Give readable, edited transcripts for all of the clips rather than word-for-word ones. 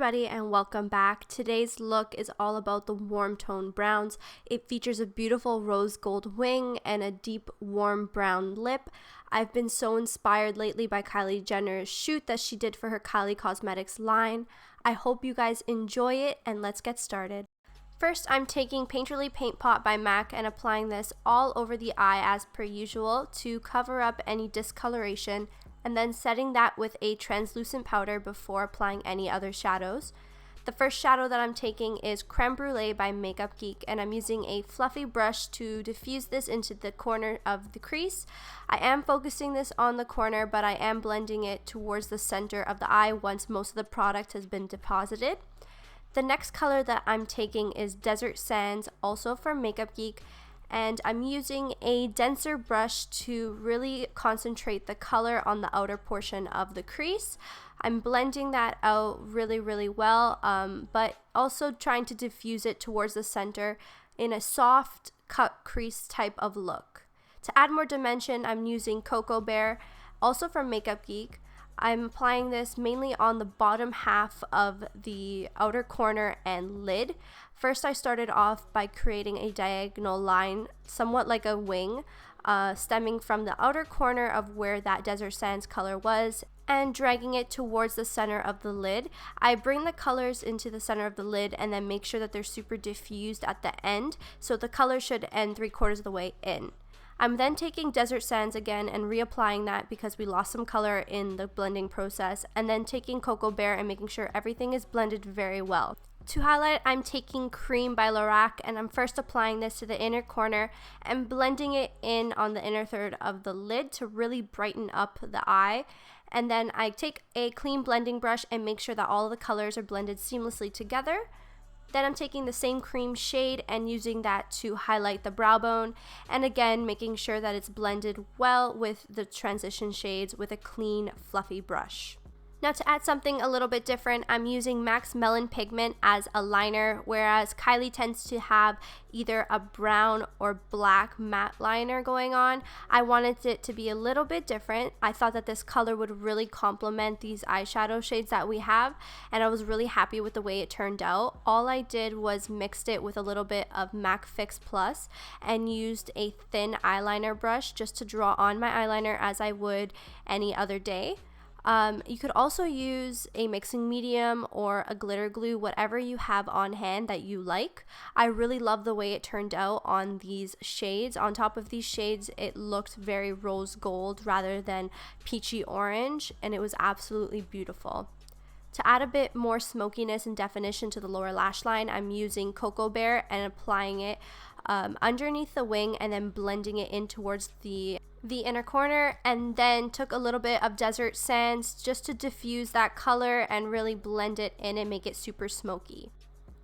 everybody and welcome back. Today's look is all about the warm tone browns. It features a beautiful rose gold wing and a deep warm brown lip. I've been so inspired lately by Kylie Jenner's shoot that she did for her Kylie Cosmetics line. I hope you guys enjoy it and let's get started. First, I'm taking Painterly Paint Pot by MAC and applying this all over the eye as per usual to cover up any discoloration, and then setting that with a translucent powder before applying any other shadows. The first shadow that I'm taking is Creme Brulee by Makeup Geek, and I'm using a fluffy brush to diffuse this into the corner of the crease. I am focusing this on the corner, but I am blending it towards the center of the eye once most of the product has been deposited. The next color that I'm taking is Desert Sands, also from Makeup Geek, and I'm using a denser brush to really concentrate the color on the outer portion of the crease. I'm blending that out really well, but also trying to diffuse it towards the center in a soft cut crease type of look. To add more dimension, I'm using Cocoa Bear, also from Makeup Geek. I'm applying this mainly on the bottom half of the outer corner and lid. First, I started off by creating a diagonal line, somewhat like a wing, stemming from the outer corner of where that Desert Sands color was, and dragging it towards the center of the lid. I bring the colors into the center of the lid and then make sure that they're super diffused at the end, so the color should end 3/4 of the way in. I'm then taking Desert Sands again and reapplying that because we lost some color in the blending process, and then taking Cocoa Bear and making sure everything is blended very well. To highlight, I'm taking Cream by Lorac, and I'm first applying this to the inner corner and blending it in on the inner third of the lid to really brighten up the eye. And then I take a clean blending brush and make sure that all of the colors are blended seamlessly together. Then I'm taking the same cream shade and using that to highlight the brow bone, and again making sure that it's blended well with the transition shades with a clean fluffy brush. Now, to add something a little bit different, I'm using MAC's Melon Pigment as a liner, whereas Kylie tends to have either a brown or black matte liner going on. I wanted it to be a little bit different. I thought that this color would really complement these eyeshadow shades that we have, and I was really happy with the way it turned out. All I did was mixed it with a little bit of MAC Fix Plus and used a thin eyeliner brush just to draw on my eyeliner as I would any other day. You could also use a mixing medium or a glitter glue, whatever you have on hand that you like. I really love the way it turned out on these shades. On top of these shades, it looked very rose gold rather than peachy orange, and it was absolutely beautiful. To add a bit more smokiness and definition to the lower lash line, I'm using Cocoa Bear and applying it underneath the wing and then blending it in towards the inner corner, and then took a little bit of Desert Sands just to diffuse that color and really blend it in and make it super smoky.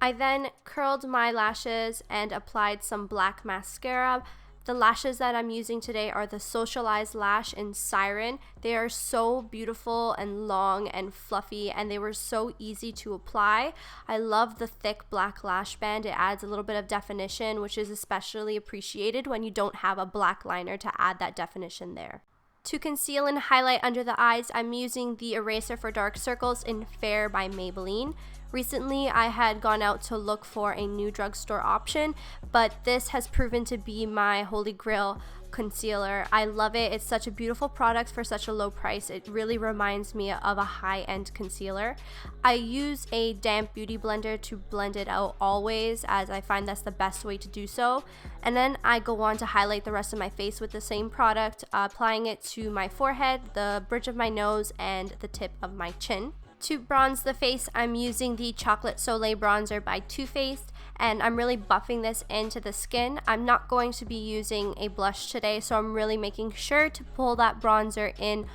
I then curled my lashes and applied some black mascara. The lashes that I'm using today are the Socialized Lash in Siren. They are so beautiful and long and fluffy, and they were so easy to apply. I love the thick black lash band. It adds a little bit of definition, which is especially appreciated when you don't have a black liner to add that definition there. To conceal and highlight under the eyes, I'm using the Eraser for Dark Circles in Fair by Maybelline. Recently, I had gone out to look for a new drugstore option, but this has proven to be my holy grail concealer. I love it. It's such a beautiful product for such a low price. It really reminds me of a high-end concealer. I use a damp beauty blender to blend it out always, as I find that's the best way to do so. And then I go on to highlight the rest of my face with the same product, applying it to my forehead, the bridge of my nose, and the tip of my chin. To bronze the face, I'm using the Chocolate Soleil bronzer by Too Faced, and I'm really buffing this into the skin. I'm not going to be using a blush today, so I'm really making sure to pull that bronzer in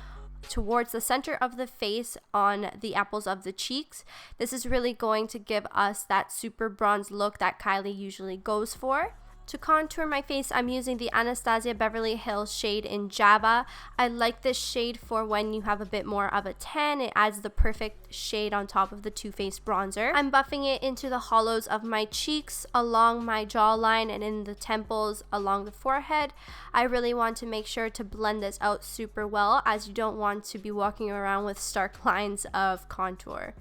towards the center of the face on the apples of the cheeks. This is really going to give us that super bronze look that Kylie usually goes for. To contour my face, I'm using the Anastasia Beverly Hills shade in Java. I like this shade for when you have a bit more of a tan. It adds the perfect shade on top of the Too Faced bronzer. I'm buffing it into the hollows of my cheeks, along my jawline, and in the temples along the forehead. I really want to make sure to blend this out super well, as you don't want to be walking around with stark lines of contour.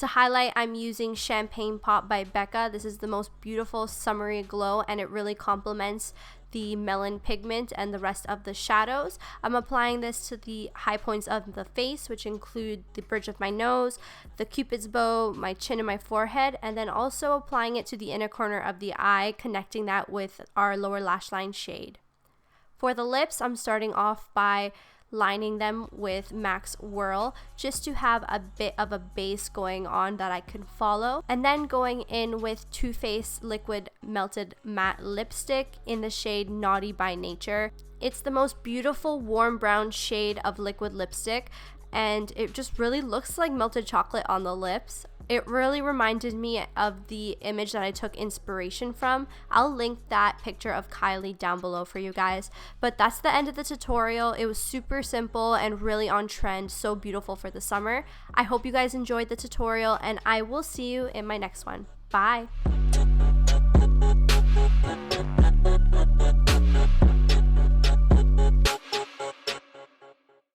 To highlight, I'm using Champagne Pop by Becca. This is the most beautiful summery glow, and it really complements the melon pigment and the rest of the shadows. I'm applying this to the high points of the face, which include the bridge of my nose, the cupid's bow, my chin, and my forehead, and then also applying it to the inner corner of the eye, connecting that with our lower lash line shade. For the lips, I'm starting off by lining them with Max Whirl just to have a bit of a base going on that I can follow, and then going in with Too Faced Liquid Melted Matte Lipstick in the shade Naughty by Nature. It's the most beautiful warm brown shade of liquid lipstick, and it just really looks like melted chocolate on the lips. It really reminded me of the image that I took inspiration from. I'll link that picture of Kylie down below for you guys. But that's the end of the tutorial. It was super simple and really on trend, so beautiful for the summer. I hope you guys enjoyed the tutorial, and I will see you in my next one. Bye!